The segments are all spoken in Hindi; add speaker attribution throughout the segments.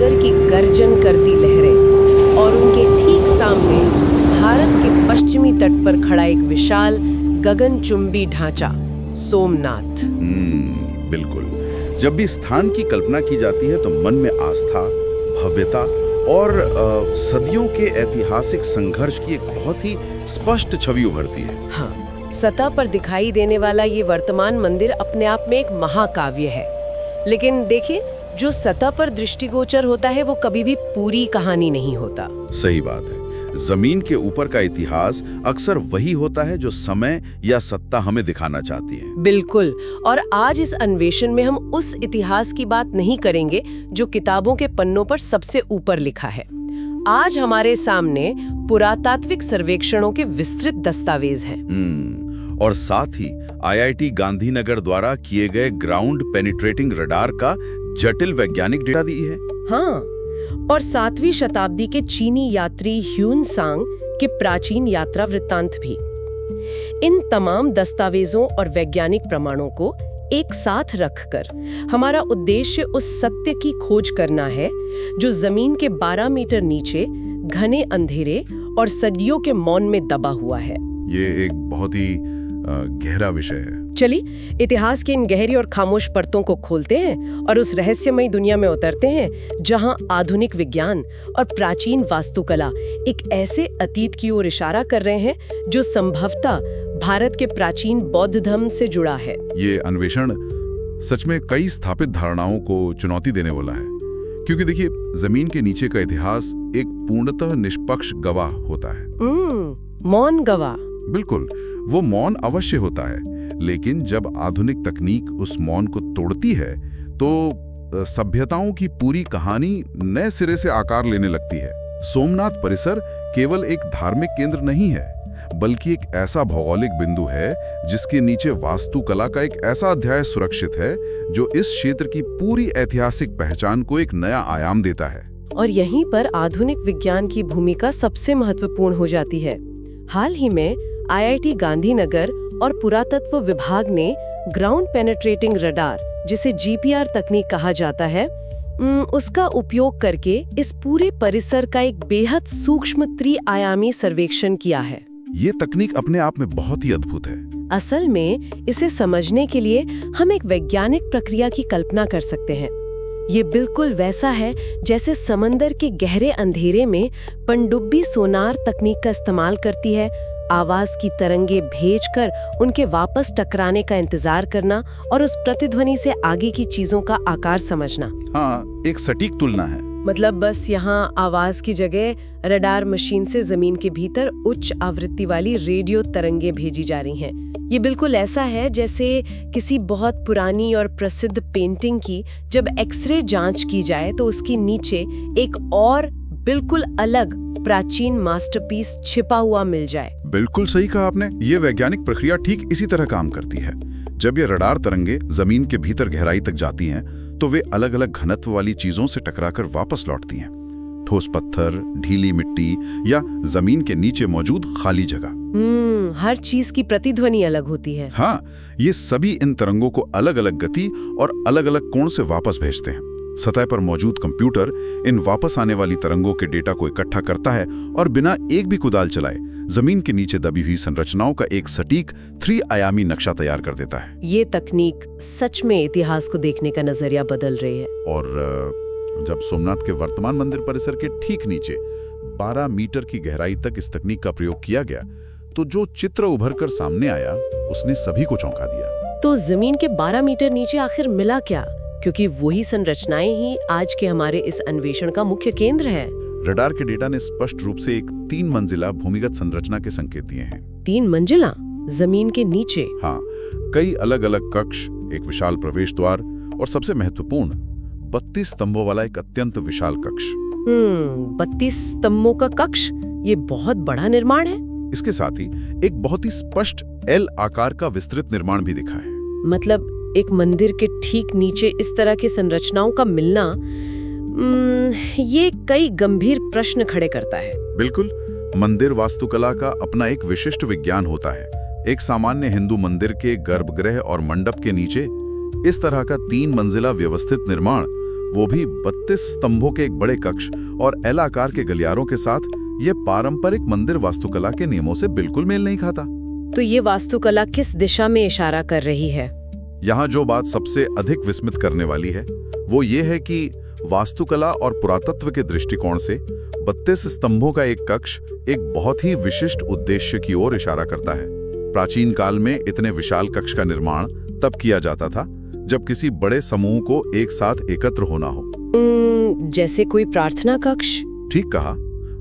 Speaker 1: सागर की गर्जन करती लहरें और उनके ठीक सामने भारत के पश्चिमी तट पर खड़ा एक विशाल गगनचुंबी ढांचा, सोमनाथ।
Speaker 2: बिल्कुल। जब भी स्थान की कल्पना की जाती है तो मन में आस्था, भव्यता और सदियों के ऐतिहासिक संघर्ष की एक बहुत ही स्पष्ट छवि उभरती है।
Speaker 1: हाँ, सतह पर दिखाई देने वाला ये वर्तमान मंदिर अपने आप में एक महाकाव्य है। लेकिन देखिए, जो सतह पर दृष्टिगोचर होता है वो कभी भी पूरी कहानी नहीं होता।
Speaker 2: सही बात है। जमीन के ऊपर का इतिहास अक्सर वही होता है जो समय या सत्ता हमें दिखाना चाहती है।
Speaker 1: बिल्कुल। और आज इस अन्वेषण में हम उस इतिहास की बात नहीं करेंगे जो किताबों के पन्नों पर सबसे ऊपर लिखा है। आज हमारे सामने पुरातात्विक सर्वेक्षणों के विस्तृत दस्तावेज हैं।
Speaker 2: और साथ ही IIT गांधीनगर द्वारा किए गए ग्राउंड पेनिट्रेटिंग रडार का जटिल वैज्ञानिक डेटा दी है।
Speaker 1: हाँ, और 7वीं शताब्दी के चीनी यात्री ह्यून सांग के प्राचीन यात्रा वृत्तांत भी। इन तमाम दस्तावेजों और वैज्ञानिक प्रमाणों को एक साथ रखकर हमारा उद्देश्य उस सत्य की खोज करना है जो जमीन के 12 मीटर नीचे घने अंधेरे और सदियों के मौन में दबा हुआ है।
Speaker 2: ये एक बहुत ही गहरा विषय है।
Speaker 1: चलिए, इतिहास की इन गहरी और खामोश परतों को खोलते हैं और उस रहस्यमयी दुनिया में उतरते हैं जहां आधुनिक विज्ञान और प्राचीन वास्तुकला एक ऐसे अतीत की ओर इशारा कर रहे हैं जो संभवतः भारत के प्राचीन बौद्ध धर्म से जुड़ा है।
Speaker 2: ये अन्वेषण सच में कई स्थापित धारणाओं को चुनौती देने वाला है, क्योंकि देखिए, जमीन के नीचे का इतिहास एक पूर्णतः निष्पक्ष गवाह होता है।
Speaker 1: मौन गवाह।
Speaker 2: बिल्कुल, वो मौन अवश्य होता है, लेकिन जब आधुनिक तकनीक उस मौन को तोड़ती है तो सभ्यताओं की पूरी कहानी नए सिरे से आकार लेने लगती है। सोमनाथ परिसर केवल एक धार्मिक केंद्र नहीं है, बल्कि एक ऐसा भौगोलिक बिंदु है जिसके नीचे वास्तुकला का एक ऐसा अध्याय सुरक्षित है जो इस क्षेत्र की पूरी ऐतिहासिक पहचान को एक नया आयाम देता है।
Speaker 1: और यहीं पर आधुनिक विज्ञान की भूमिका सबसे महत्वपूर्ण हो जाती है। हाल ही में IIT गांधीनगर और पुरातत्व विभाग ने ग्राउंड पेनिट्रेटिंग रडार, जिसे GPR तकनीक कहा जाता है, उसका उपयोग करके इस पूरे परिसर का एक बेहद सूक्ष्म त्रि-आयामी सर्वेक्षण किया है।
Speaker 2: ये तकनीक अपने आप में बहुत ही अद्भुत है।
Speaker 1: असल में इसे समझने के लिए हम एक वैज्ञानिक प्रक्रिया की कल्पना कर सकते हैं। ये बिल्कुल वैसा है जैसे समंदर के गहरे अंधेरे में पनडुब्बी सोनार तकनीक का इस्तेमाल करती है, आवाज की तरंगे भेजकर उनके वापस टकराने का इंतजार करना और उस प्रतिध्वनि से आगे की चीजों का आकार समझना।
Speaker 2: हाँ, एक सटीक तुलना है।
Speaker 1: मतलब बस यहाँ आवाज की जगह रडार मशीन से जमीन के भीतर उच्च आवृत्ति वाली रेडियो तरंगे भेजी जा रही हैं। ये बिल्कुल ऐसा है जैसे किसी बहुत पुरानी और प्रसिद्ध पेंटिंग की जब एक्सरे जांच की जाए तो उसके नीचे एक और बिल्कुल अलग प्राचीन मास्टरपीस छिपा हुआ मिल जाए।
Speaker 2: बिल्कुल सही कहा आपने। ये वैज्ञानिक प्रक्रिया ठीक इसी तरह काम करती है। जब ये रडार तरंगे जमीन के भीतर गहराई तक जाती हैं, तो वे अलग अलग घनत्व वाली चीजों से टकराकर वापस लौटती हैं। ठोस पत्थर, ढीली मिट्टी या जमीन के नीचे मौजूद खाली जगह।
Speaker 1: हर चीज की प्रतिध्वनि अलग होती है।
Speaker 2: हाँ, ये सभी इन तरंगों को अलग अलग गति और अलग अलग कोण से वापस भेजते हैं। सतह पर मौजूद कंप्यूटर इन वापस आने वाली तरंगों के डेटा को इकट्ठा करता है और बिना एक भी कुदाल चलाए जमीन के नीचे दबी हुई संरचनाओं का एक सटीक 3-आयामी नक्शा तैयार कर देता है।
Speaker 1: ये तकनीक सच में इतिहास को देखने का नजरिया बदल रही है।
Speaker 2: और जब सोमनाथ के वर्तमान मंदिर परिसर के ठीक नीचे 12 मीटर की गहराई तक इस तकनीक का प्रयोग किया गया, तो जो चित्र उभर कर सामने आया उसने सभी को चौंका दिया।
Speaker 1: तो जमीन के 12 मीटर नीचे आखिर मिला क्या? क्योंकि वही संरचनाएं ही आज के हमारे इस अन्वेषण का मुख्य केंद्र है।
Speaker 2: रडार के डेटा ने स्पष्ट रूप से एक 3 मंजिला भूमिगत संरचना के संकेत दिए हैं।
Speaker 1: 3 मंजिला जमीन के नीचे?
Speaker 2: हाँ, कई अलग अलग कक्ष, एक विशाल प्रवेश द्वार और सबसे महत्वपूर्ण 32 स्तंभों वाला एक अत्यंत विशाल कक्ष।
Speaker 1: 32 स्तंभों का कक्ष, ये बहुत बड़ा निर्माण है।
Speaker 2: इसके साथ ही एक बहुत ही स्पष्ट L आकार का विस्तृत निर्माण भी दिखा है।
Speaker 1: मतलब एक मंदिर के ठीक नीचे इस तरह की संरचनाओं का मिलना, ये कई गंभीर प्रश्न खड़े करता है।
Speaker 2: बिल्कुल, मंदिर वास्तुकला का अपना एक विशिष्ट विज्ञान होता है। एक सामान्य हिंदू मंदिर के गर्भगृह और मंडप के नीचे इस तरह का 3 मंजिला व्यवस्थित निर्माण वो भी 32 स्तंभों के एक बड़े कक्ष और एल आकार के गलियारों के साथ। ये पारंपरिक मंदिर वास्तुकला के नियमों से बिल्कुल मेल नहीं खाता।
Speaker 1: तो ये वास्तुकला किस दिशा में इशारा कर रही है?
Speaker 2: यहाँ जो बात सबसे अधिक विस्मित करने वाली है वो ये है कि वास्तुकला और पुरातत्व के दृष्टिकोण से 32 स्तंभों का एक कक्ष एक बहुत ही विशिष्ट उद्देश्य की ओर इशारा करता है। प्राचीन काल में इतने विशाल कक्ष का निर्माण तब किया जाता था जब किसी बड़े समूह को एक साथ एकत्र होना हो।
Speaker 1: जैसे कोई प्रार्थना कक्ष?
Speaker 2: ठीक कहा।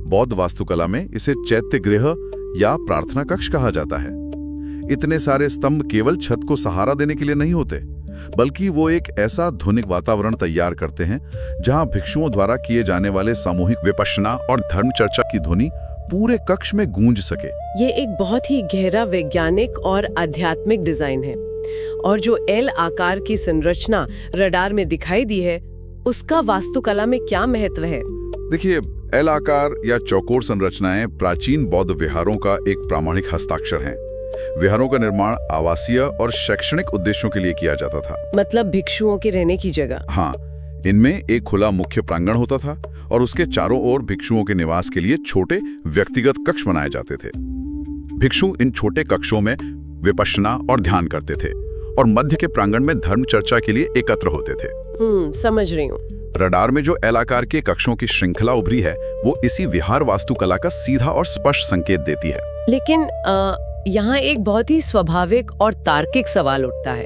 Speaker 2: बौद्ध वास्तुकला में इसे चैत्य गृह या प्रार्थना कक्ष कहा जाता है। इतने सारे स्तंभ केवल छत को सहारा देने के लिए नहीं होते, बल्कि वो एक ऐसा ध्वनिक वातावरण तैयार करते हैं जहां भिक्षुओं द्वारा किए जाने वाले सामूहिक विपश्यना और धर्म चर्चा की ध्वनि पूरे कक्ष में गूंज सके।
Speaker 1: ये एक बहुत ही गहरा वैज्ञानिक और आध्यात्मिक डिजाइन है। और जो एल आकार की संरचना रडार में दिखाई दी है, उसका वास्तुकला में क्या महत्व है?
Speaker 2: देखिए, एल आकार या चौकोर संरचनाएं प्राचीन बौद्ध विहारों का एक प्रामाणिक हस्ताक्षर हैं। विहारों का निर्माण आवासीय और शैक्षणिक उद्देश्यों के लिए किया जाता था।
Speaker 1: मतलब भिक्षुओं के रहने की जगह?
Speaker 2: हाँ, इनमें एक खुला मुख्य प्रांगण होता था और उसके चारों ओर भिक्षुओं के निवास के लिए छोटे व्यक्तिगत कक्ष बनाए जाते थे। भिक्षु इन छोटे कक्षों में विपश्यना और ध्यान करते थे और मध्य के प्रांगण में धर्म चर्चा के लिए एकत्र होते थे।
Speaker 1: समझ रही हूँ।
Speaker 2: रडार में जो एल आकार के कक्षों की श्रृंखला उभरी है, वो इसी विहार वास्तुकला का सीधा और स्पष्ट संकेत देती है।
Speaker 1: लेकिन यहाँ एक बहुत ही स्वाभाविक और तार्किक सवाल उठता है।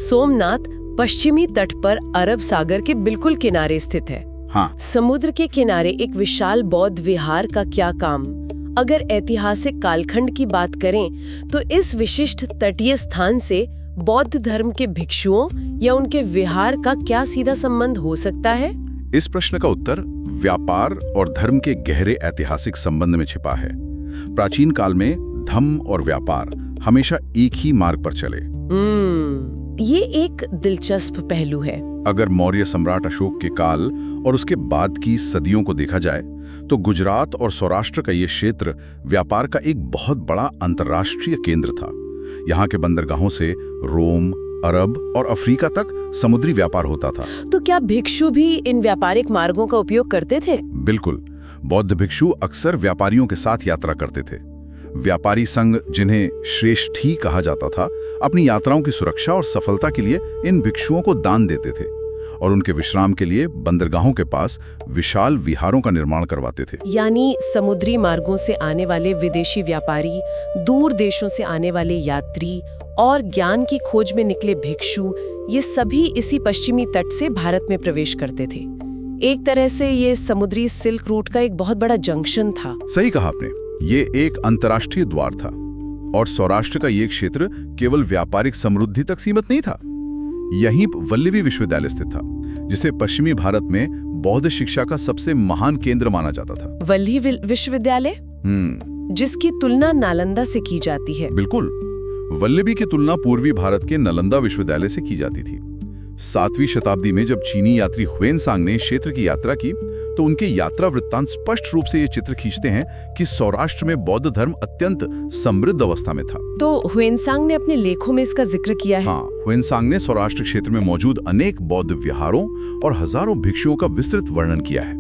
Speaker 1: सोमनाथ पश्चिमी तट पर अरब सागर के बिल्कुल किनारे स्थित है।
Speaker 2: हाँ।
Speaker 1: समुद्र के किनारे एक विशाल बौद्ध विहार का क्या काम? अगर ऐतिहासिक कालखंड की बात करें तो इस विशिष्ट तटीय स्थान से बौद्ध धर्म के भिक्षुओं या उनके विहार का क्या सीधा संबंध हो सकता है?
Speaker 2: इस प्रश्न का उत्तर व्यापार और धर्म के गहरे ऐतिहासिक संबंध में छिपा है। प्राचीन काल में धर्म और व्यापार हमेशा एक ही मार्ग पर चले।
Speaker 1: ये एक दिलचस्प पहलू है।
Speaker 2: अगर मौर्य सम्राट अशोक के काल और उसके बाद की सदियों को देखा जाए तो गुजरात और सौराष्ट्र का ये क्षेत्र व्यापार का एक बहुत बड़ा अंतर्राष्ट्रीय केंद्र था। यहाँ के बंदरगाहों से रोम, अरब और अफ्रीका तक समुद्री व्यापार होता था। तो
Speaker 1: क्या भिक्षु भी इन व्यापारिक मार्गों का उपयोग करते थे?
Speaker 2: बिल्कुल। बौद्ध भिक्षु अक्सर व्यापारियों के साथ यात्रा करते थे। व्यापारी संघ, जिन्हें श्रेष्ठी कहा जाता था, अपनी यात्राओं की सुरक्षा और सफलता के लिए इन भिक्षुओं को दान देते थे और उनके विश्राम के लिए बंदरगाहों के पास विशाल विहारों का निर्माण करवाते थे।
Speaker 1: यानी समुद्री मार्गों से आने वाले विदेशी व्यापारी, दूर देशों से आने वाले यात्री और ज्ञान की खोज में निकले भिक्षु, ये सभी इसी पश्चिमी तट से भारत में प्रवेश करते थे। एक तरह से ये समुद्री सिल्क रूट का एक बहुत बड़ा जंक्शन था।
Speaker 2: सही कहा आपने। ये एक अंतर्राष्ट्रीय द्वार था और सौराष्ट्र का ये क्षेत्र केवल व्यापारिक समृद्धि तक सीमित नहीं था। यहीं वल्लभी विश्वविद्यालय स्थित था, जिसे पश्चिमी भारत में बौद्ध शिक्षा का सबसे महान केंद्र माना जाता था।
Speaker 1: वल्लभी विश्वविद्यालय, जिसकी तुलना नालंदा से की जाती है।
Speaker 2: बिल्कुल। वल्लभी की तुलना पूर्वी भारत के नालंदा विश्वविद्यालय से की जाती थी। 7वीं शताब्दी में जब चीनी यात्री ह्वेनसांग ने क्षेत्र की यात्रा की तो उनके यात्रा वृत्तांत स्पष्ट रूप से ये चित्र खींचते हैं कि सौराष्ट्र में बौद्ध धर्म अत्यंत समृद्ध अवस्था में था।
Speaker 1: तो ह्वेनसांग ने अपने लेखों में इसका जिक्र किया है।
Speaker 2: हाँ, ह्वेनसांग ने सौराष्ट्र क्षेत्र में मौजूद अनेक बौद्ध विहारों और हजारों भिक्षुओं का विस्तृत वर्णन किया है।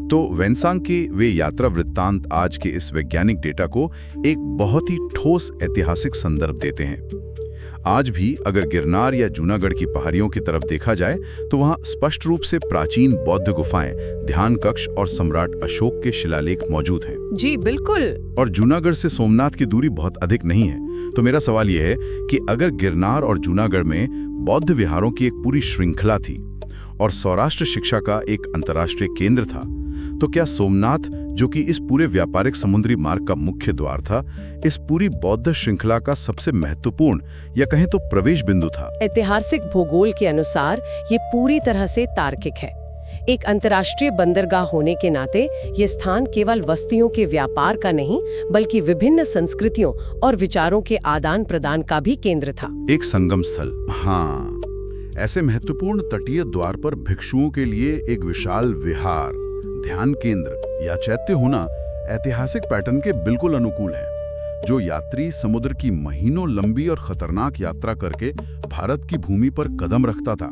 Speaker 2: तो ह्वेनसांग के वे यात्रा वृत्तांत आज के इस वैज्ञानिक डेटा को एक बहुत ही ठोस ऐतिहासिक संदर्भ देते हैं। आज भी अगर गिरनार या जूनागढ़ की पहाड़ियों की तरफ देखा जाए तो वहां स्पष्ट रूप से प्राचीन बौद्ध गुफाएं, ध्यान कक्ष और सम्राट अशोक के शिलालेख मौजूद हैं।
Speaker 1: जी बिल्कुल।
Speaker 2: और जूनागढ़ से सोमनाथ की दूरी बहुत अधिक नहीं है। तो मेरा सवाल यह है कि अगर गिरनार और जूनागढ़ में बौद्ध विहारों की एक पूरी श्रृंखला थी और सौराष्ट्र शिक्षा का एक अंतर्राष्ट्रीय केंद्र था, तो क्या सोमनाथ, जो कि इस पूरे व्यापारिक समुद्री मार्ग का मुख्य द्वार था, इस पूरी बौद्ध श्रृंखला का सबसे महत्वपूर्ण या कहें तो प्रवेश बिंदु था?
Speaker 1: ऐतिहासिक भूगोल के अनुसार ये पूरी तरह से तार्किक है। एक अंतर्राष्ट्रीय बंदरगाह होने के नाते ये स्थान केवल वस्तुओं के व्यापार का नहीं, बल्कि विभिन्न संस्कृतियों और विचारों के आदान प्रदान का भी केंद्र था।
Speaker 2: एक संगम स्थल। हाँ, ऐसे महत्वपूर्ण तटीय द्वार पर भिक्षुओं के लिए एक विशाल विहार, ध्यान केंद्र या चैत्य होना ऐतिहासिक पैटर्न के बिल्कुल अनुकूल है। जो यात्री समुद्र की महीनों लंबी और खतरनाक यात्रा करके भारत की भूमि पर कदम रखता था,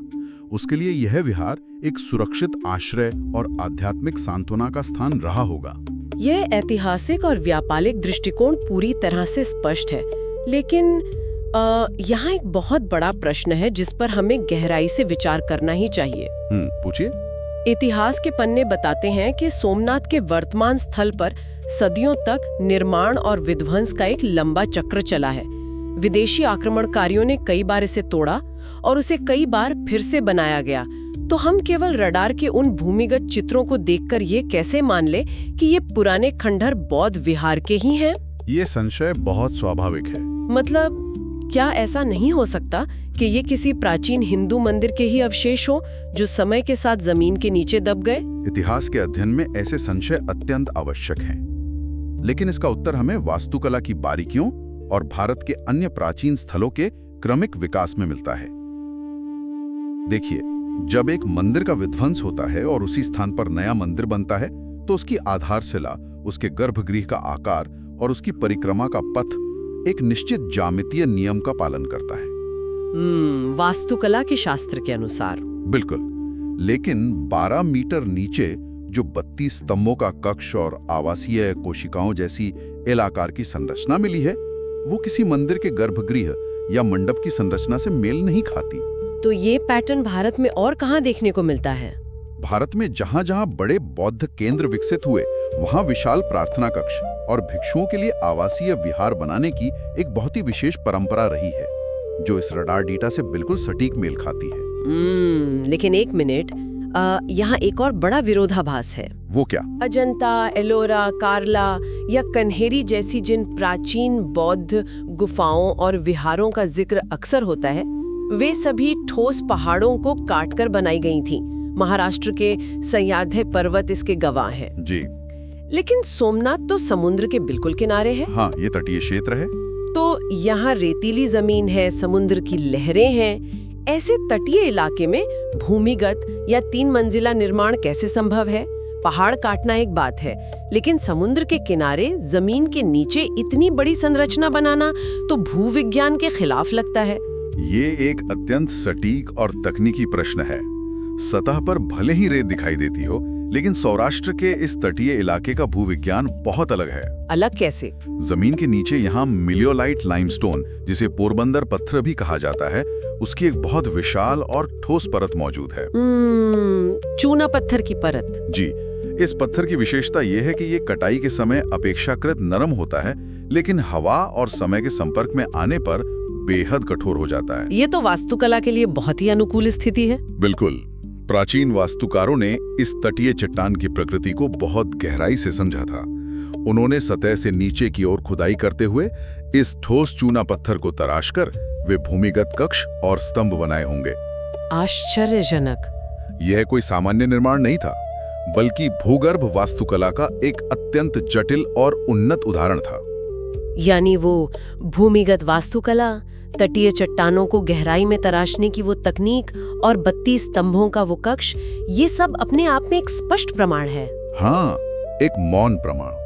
Speaker 2: उसके लिए यह विहार एक सुरक्षित आश्रय और आध्यात्मिक सांत्वना का स्थान रहा होगा।
Speaker 1: यह ऐतिहासिक और व्यापारिक दृष्टिकोण पूरी तरह से स्पष्ट है, लेकिन यहाँ एक बहुत बड़ा प्रश्न है जिस पर हमें गहराई से विचार करना ही चाहिए।
Speaker 2: पूछिए।
Speaker 1: इतिहास के पन्ने बताते हैं कि सोमनाथ के वर्तमान स्थल पर सदियों तक निर्माण और विध्वंस का एक लंबा चक्र चला है। विदेशी आक्रमणकारियों ने कई बार इसे तोड़ा और उसे कई बार फिर से बनाया गया। तो हम केवल रडार के उन भूमिगत चित्रों को देखकर ये कैसे मान ले कि ये पुराने खंडहर बौद्ध विहार के ही हैं?
Speaker 2: ये संशय बहुत स्वाभाविक है।
Speaker 1: मतलब क्या ऐसा नहीं हो सकता कि ये किसी प्राचीन हिंदू मंदिर के ही अवशेष हो जो समय के साथ जमीन के नीचे दब गए?
Speaker 2: इतिहास के अध्ययन में ऐसे संशय अत्यंत आवश्यक हैं, लेकिन इसका उत्तर हमें वास्तुकला की बारीकियों और भारत के अन्य प्राचीन स्थलों के क्रमिक विकास में मिलता है। देखिए, जब एक मंदिर का विध्वंस होता है और उसी स्थान पर नया मंदिर बनता है, तो उसकी आधारशिला, उसके गर्भगृह का आकार और उसकी परिक्रमा का पथ एक निश्चित ज्यामितीय नियम का पालन करता है।
Speaker 1: वास्तुकला के शास्त्र के अनुसार।
Speaker 2: बिल्कुल। लेकिन 12 मीटर नीचे जो 32 स्तंभों का कक्ष और आवासीय कोशिकाओं जैसी एल आकार की संरचना मिली है, वो किसी मंदिर के गर्भगृह या मंडप की संरचना से मेल नहीं खाती।
Speaker 1: तो ये पैटर्न भारत में और कहाँ देखने को मिलता है?
Speaker 2: भारत में जहां-जहां बड़े बौद्ध केंद्र विकसित हुए, वहां विशाल प्रार्थना कक्ष और भिक्षुओं के लिए आवासीय विहार बनाने की एक बहुत ही विशेष परंपरा रही है, जो इस रडार डेटा से बिल्कुल सटीक मेल खाती है।
Speaker 1: लेकिन एक मिनट, यहाँ एक और बड़ा विरोधाभास है।
Speaker 2: वो क्या?
Speaker 1: अजंता, एलोरा, कार्ला या कन्हेरी जैसी जिन प्राचीन बौद्ध गुफाओं और विहारों का जिक्र अक्सर होता है, वे सभी ठोस पहाड़ों को काटकर बनाई गई थी। महाराष्ट्र के सह्याद्री पर्वत इसके गवाह हैं।
Speaker 2: जी।
Speaker 1: लेकिन सोमनाथ तो समुद्र के बिल्कुल किनारे है।
Speaker 2: हाँ, ये तटीय क्षेत्र है।
Speaker 1: तो यहाँ रेतीली जमीन है, समुद्र की लहरें हैं। ऐसे तटीय इलाके में भूमिगत या 3 मंजिला निर्माण कैसे संभव है? पहाड़ काटना एक बात है, लेकिन समुद्र के किनारे जमीन के नीचे इतनी बड़ी संरचना बनाना तो भूविज्ञान के खिलाफ लगता है।
Speaker 2: ये एक अत्यंत सटीक और तकनीकी प्रश्न है। सतह पर भले ही रेत दिखाई देती हो, लेकिन सौराष्ट्र के इस तटीय इलाके का भूविज्ञान बहुत अलग है।
Speaker 1: अलग कैसे?
Speaker 2: जमीन के नीचे यहाँ मिलियोलाइट लाइमस्टोन, जिसे पोरबंदर पत्थर भी कहा जाता है, उसकी एक बहुत विशाल और ठोस परत मौजूद है।
Speaker 1: चूना पत्थर की परत।
Speaker 2: जी। इस पत्थर की विशेषता यह है कि ये कटाई के समय अपेक्षाकृत नरम होता है, लेकिन हवा और समय के संपर्क में आने पर बेहद कठोर हो जाता है।
Speaker 1: ये तो वास्तुकला के लिए बहुत ही अनुकूल स्थिति है।
Speaker 2: बिल्कुल। प्राचीन वास्तुकारों ने इस तटीय चट्टान की प्रकृति को बहुत गहराई से समझा था। उन्होंने सतह से नीचे की ओर खुदाई करते हुए इस ठोस चूना पत्थर को तराशकर वे भूमिगत कक्ष और स्तंभ बनाए होंगे।
Speaker 1: आश्चर्यजनक।
Speaker 2: यह कोई सामान्य निर्माण नहीं था, बल्कि भूगर्भ वास्तुकला का एक अत्यंत जटिल और उन्नत उदाहरण था।
Speaker 1: यानी वो भूमिगत वास्तुकला, तटीय चट्टानों को गहराई में तराशने की वो तकनीक और 32 स्तंभों का वो कक्ष, ये सब अपने आप में एक स्पष्ट प्रमाण है।
Speaker 2: हाँ, एक मौन प्रमाण।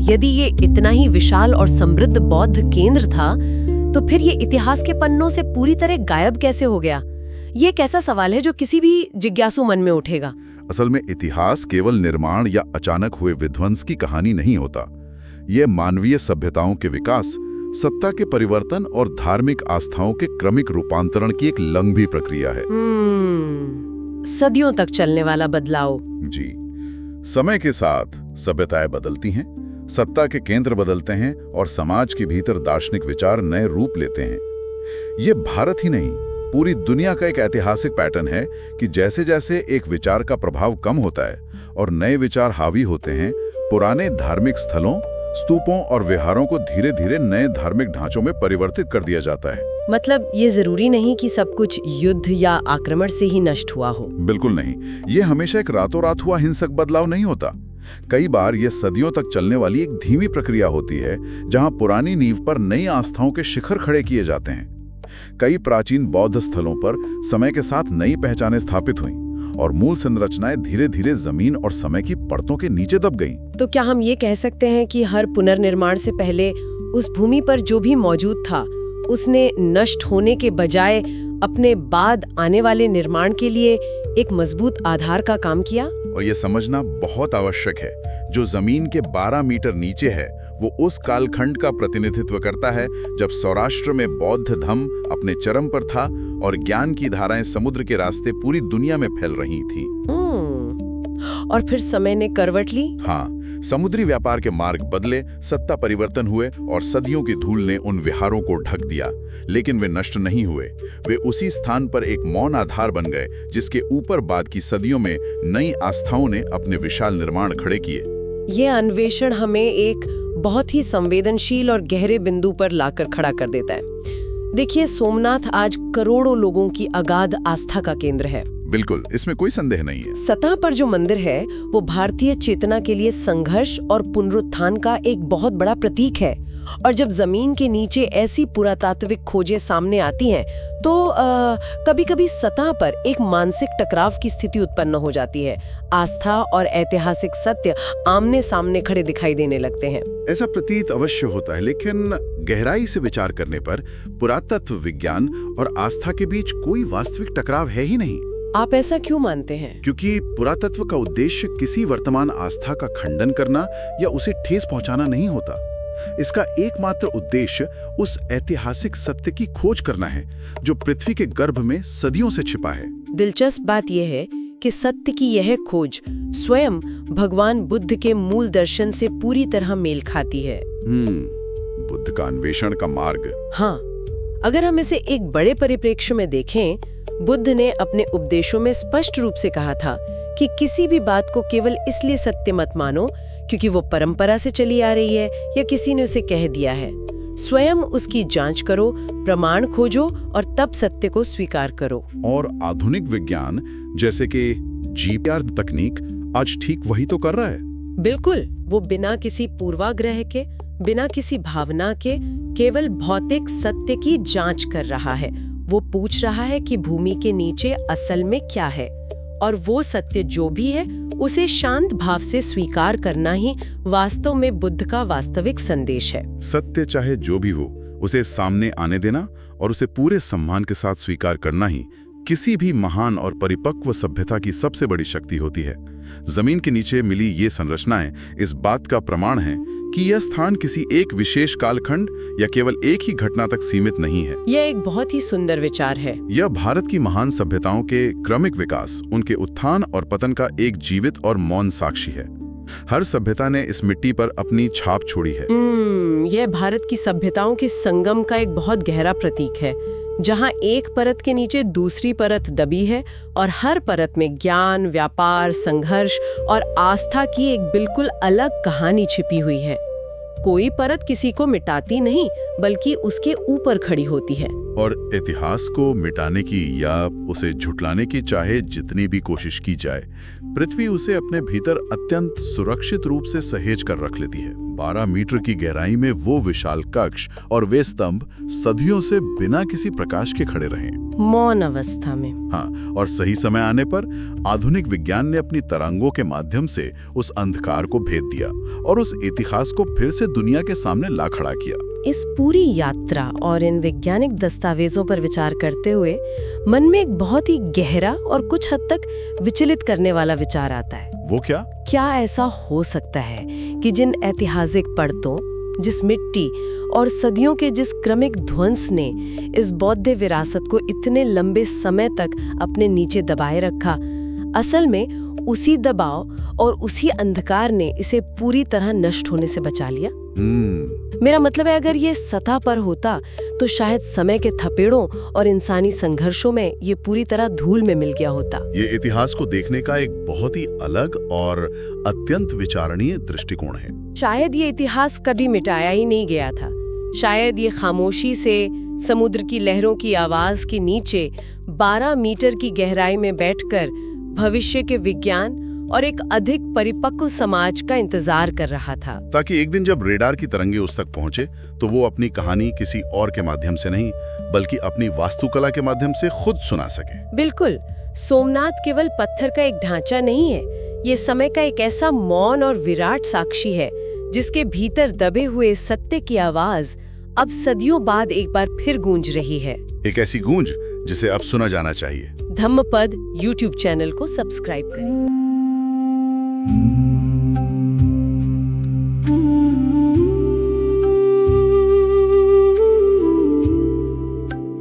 Speaker 1: यदि ये इतना ही विशाल और समृद्ध बौद्ध केंद्र था, तो फिर ये इतिहास के पन्नों से पूरी तरह गायब कैसे हो गया? ये एक ऐसा सवाल है जो किसी भी जिज्ञासु मन में उठेगा।
Speaker 2: असल में इतिहास केवल निर्माण या अचानक हुए विध्वंस की कहानी नहीं होता। यह मानवीय सभ्यताओं के विकास, सत्ता के परिवर्तन और धार्मिक आस्थाओं के क्रमिक रूपांतरण की एक लंबी प्रक्रिया है।
Speaker 1: सदियों तक चलने वाला बदलाव।
Speaker 2: जी। समय के साथ सभ्यताएं बदलती हैं, सत्ता के केंद्र बदलते हैं और समाज के भीतर दार्शनिक विचार नए रूप लेते हैं। ये भारत ही नहीं, पूरी दुनिया का एक ऐतिहासिक पैटर्न है कि जैसे जैसे एक विचार का प्रभाव कम होता है और नए विचार हावी होते हैं, पुराने धार्मिक स्थलों, स्तूपों और विहारों को धीरे धीरे नए धार्मिक ढांचों में परिवर्तित कर दिया जाता है।
Speaker 1: मतलब ये जरूरी नहीं कि सब कुछ युद्ध या आक्रमण से ही नष्ट हुआ हो।
Speaker 2: बिल्कुल नहीं, ये हमेशा एक रातों रात हुआ हिंसक बदलाव नहीं होता। कई बार ये सदियों तक चलने वाली एक धीमी प्रक्रिया होती है, जहां पुरानी नींव पर नई आस्थाओं के शिखर खड़े किए जाते हैं। कई प्राचीन बौद्ध स्थलों पर समय के साथ नई पहचानें स्थापित हुईं और मूल संरचनाएं धीरे धीरे जमीन और समय की परतों के नीचे दब गईं।
Speaker 1: तो क्या हम ये कह सकते हैं कि हर पुनर्निर्माण से पहले उस भूमि पर जो भी मौजूद था, उसने नष्ट होने के बजाय अपने बाद आने वाले निर्माण के लिए एक मजबूत आधार का काम किया?
Speaker 2: और ये समझना बहुत आवश्यक है, जो जमीन के 12 मीटर नीचे है वो उस कालखंड का प्रतिनिधित्व करता है जब सौराष्ट्र में बौद्ध धर्म अपने चरम पर था और ज्ञान की धाराएं समुद्र के रास्ते पूरी दुनिया में फैल रही थी।
Speaker 1: और फिर समय ने करवट ली।
Speaker 2: हाँ, समुद्री व्यापार के मार्ग बदले, सत्ता परिवर्तन हुए और सदियों की धूल ने उन विहारों को ढक दिया, लेकिन वे नष्ट नहीं हुए। वे उसी स्थान पर एक मौन आधार बन गए, जिसके ऊपर बाद की सदियों में नई आस्थाओं ने अपने विशाल निर्माण खड़े किए।
Speaker 1: ये अन्वेषण हमें एक बहुत ही संवेदनशील और गहरे बिंदु पर लाकर खड़ा कर देता है। देखिए, सोमनाथ आज करोड़ों लोगों की अगाध आस्था का केंद्र है।
Speaker 2: बिल्कुल, इसमें कोई संदेह नहीं है।
Speaker 1: सतह पर जो मंदिर है वो भारतीय चेतना के लिए संघर्ष और पुनरुत्थान का एक बहुत बड़ा प्रतीक है। और जब जमीन के नीचे ऐसी पुरातात्विक खोजें सामने आती हैं तो कभी-कभी सतह पर एक मानसिक टकराव की स्थिति उत्पन्न हो जाती है। आस्था और ऐतिहासिक सत्य आमने सामने खड़े दिखाई देने लगते हैं।
Speaker 2: ऐसा प्रतीत अवश्य होता है, लेकिन गहराई से विचार करने पर पुरातत्व विज्ञान और आस्था के बीच कोई वास्तविक टकराव है ही नहीं।
Speaker 1: आप ऐसा क्यों मानते हैं?
Speaker 2: क्योंकि पुरातत्व का उद्देश्य किसी वर्तमान आस्था का खंडन करना या उसे ठेस पहुंचाना नहीं होता। इसका एकमात्र उद्देश्य उस ऐतिहासिक सत्य की खोज करना है जो पृथ्वी के गर्भ में सदियों से छिपा है।
Speaker 1: दिलचस्प बात यह है कि सत्य की यह खोज स्वयं भगवान बुद्ध के मूल दर्शन से पूरी तरह मेल खाती है।
Speaker 2: बुद्ध का अन्वेषण का मार्ग।
Speaker 1: हाँ, अगर हम इसे एक बड़े परिप्रेक्ष्य में देखें, बुद्ध ने अपने उपदेशों में स्पष्ट रूप से कहा था कि किसी भी बात को केवल इसलिए सत्य मत मानो क्योंकि वो परंपरा से चली आ रही है या किसी ने उसे कह दिया है। स्वयं उसकी जांच करो, प्रमाण खोजो और तब सत्य को स्वीकार करो।
Speaker 2: और आधुनिक विज्ञान जैसे कि जीपीआर तकनीक आज ठीक वही तो कर रहा है।
Speaker 1: बिल्कुल, वो बिना किसी पूर्वाग्रह के, बिना किसी भावना के, केवल भौतिक सत्य की जांच कर रहा है। वो पूछ रहा है कि भूमि के नीचे असल में क्या है, और वो सत्य जो भी है उसे शांत भाव से स्वीकार करना ही वास्तव में बुद्ध का वास्तविक संदेश है।
Speaker 2: सत्य चाहे जो भी हो, उसे सामने आने देना और उसे पूरे सम्मान के साथ स्वीकार करना ही किसी भी महान और परिपक्व सभ्यता की सबसे बड़ी शक्ति होती है। जमीन के नीचे मिली ये संरचनाएं इस बात का प्रमाण है कि यह स्थान किसी एक विशेष कालखंड या केवल एक ही घटना तक सीमित नहीं है।
Speaker 1: यह एक बहुत ही सुंदर विचार है।
Speaker 2: यह भारत की महान सभ्यताओं के क्रमिक विकास, उनके उत्थान और पतन का एक जीवित और मौन साक्षी है। हर सभ्यता ने इस मिट्टी पर अपनी छाप छोड़ी है।
Speaker 1: यह भारत की सभ्यताओं के संगम का एक बहुत गहरा प्रतीक है, जहां एक परत के नीचे दूसरी परत दबी है और हर परत में ज्ञान, व्यापार, संघर्ष और आस्था की एक बिल्कुल अलग कहानी छिपी हुई है। कोई परत किसी को मिटाती नहीं, बल्कि उसके ऊपर खड़ी होती है।
Speaker 2: और इतिहास को मिटाने की या उसे झुटलाने की चाहे जितनी भी कोशिश की जाए, पृथ्वी उसे अपने भीतर अत्यंत सुरक्षित रूप से सहेज कर रख लेती है। 12 मीटर की गहराई में वो विशाल कक्ष और वे स्तंभ सदियों से बिना किसी प्रकाश के खड़े रहे,
Speaker 1: मौन अवस्था में।
Speaker 2: हाँ, और सही समय आने पर आधुनिक विज्ञान ने अपनी तरंगों के माध्यम से उस अंधकार को भेद दिया और उस इतिहास को फिर से दुनिया के सामने ला खड़ा किया।
Speaker 1: इस पूरी यात्रा और इन वैज्ञानिक दस्तावेजों पर विचार करते हुए मन में एक बहुत ही गहरा और कुछ हद तक विचलित करने वाला विचार आता है।
Speaker 2: वो क्या?
Speaker 1: क्या ऐसा हो सकता है कि जिन ऐतिहासिक परतों, जिस मिट्टी और सदियों के जिस क्रमिक ध्वंस ने इस बौद्ध विरासत को इतने लंबे समय तक अपने नीचे दबाए रखा, असल में उसी दबाव और उसी अंधकार ने इसे पूरी तरह नष्ट होने से बचा लिया। मेरा मतलब है, अगर ये सतह पर होता तो शायद समय के थपेड़ों और इंसानी संघर्षों में ये पूरी तरह धूल में मिल गया होता।
Speaker 2: ये इतिहास को देखने का एक बहुत ही अलग और अत्यंत विचारणीय दृष्टिकोण है।
Speaker 1: शायद ये इतिहास कभी मिटाया ही नहीं गया था। शायद ये खामोशी से समुद्र की लहरों की आवाज के नीचे 12 मीटर की गहराई में बैठकर भविष्य के विज्ञान और एक अधिक परिपक्व समाज का इंतजार कर रहा था,
Speaker 2: ताकि एक दिन जब रेडार की तरंगे उस तक पहुंचे तो वो अपनी कहानी किसी और के माध्यम से नहीं बल्कि अपनी वास्तुकला के माध्यम से खुद सुना सके।
Speaker 1: बिल्कुल, सोमनाथ केवल पत्थर का एक ढांचा नहीं है, ये समय का एक ऐसा मौन और विराट साक्षी है जिसके भीतर दबे हुए सत्य की आवाज अब सदियों बाद एक बार फिर गूंज रही है।
Speaker 2: एक ऐसी गूंज जिसे अब सुना जाना चाहिए।
Speaker 1: धम्मपद यूट्यूब चैनल को सब्सक्राइब करें।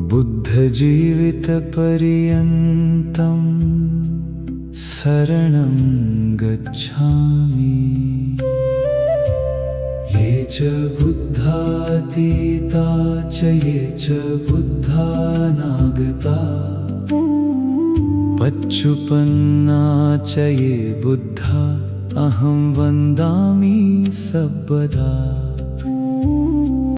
Speaker 3: बुद्ध जीवित पर्यन्तं शरणं गच्छामि। ये च बुद्धातीता च ये च बुद्धानागता पच्चुपन्ना च ये बुद्धा अहं वन्दामि सर्वदा।